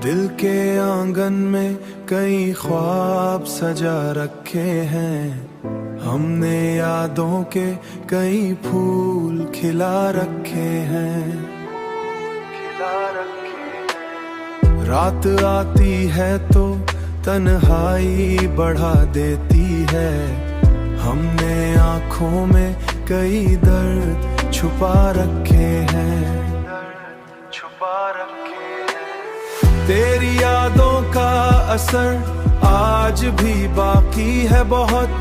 दिल के आंगन में कई ख्वाब सजा रखे हैं, हमने यादों के कई फूल खिला रखे हैं। रात आती है तो तन्हाई बढ़ा देती है, हमने आँखों में कई दर्द छुपा रखे हैं। तेरी यादों का असर आज भी बाकी है बहुत,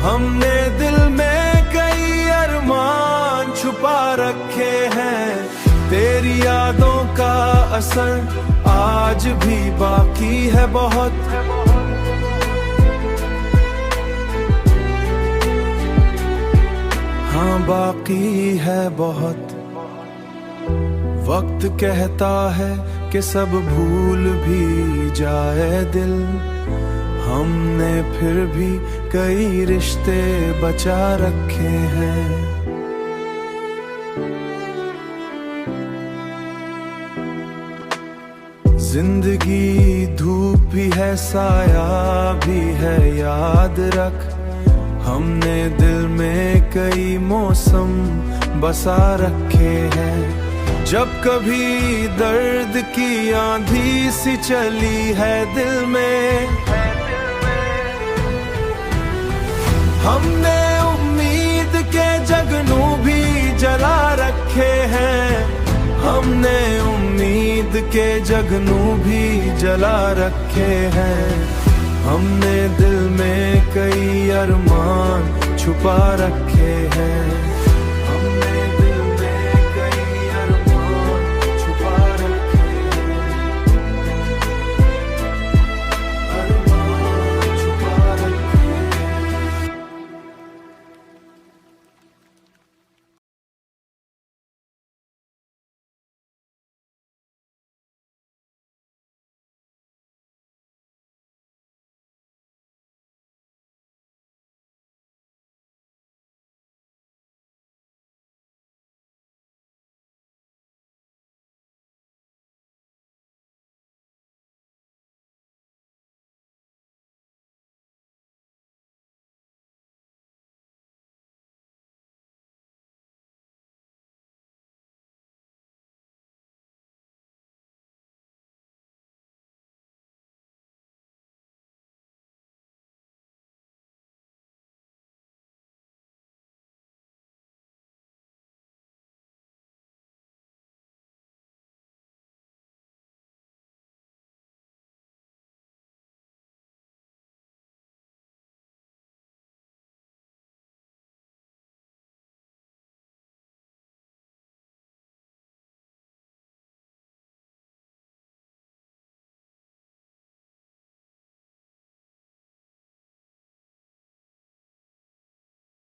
हमने दिल में कई अरमान छुपा रखे हैं। तेरी यादों का असर आज भी बाकी है बहुत, हाँ बाकी है बहुत। वक्त कहता है कि सब भूल भी जाए दिल, हमने फिर भी कई रिश्ते बचा रखे हैं। जिंदगी धूप भी है साया भी है, याद रख हमने दिल में कई मौसम बसा रखे हैं। जब कभी दर्द की आंधी सी चली है दिल में, हमने उम्मीद के जगनू भी जला रखे हैं, हमने उम्मीद के जगनू भी जला रखे हैं। हमने दिल में कई अरमान छुपा रखे हैं।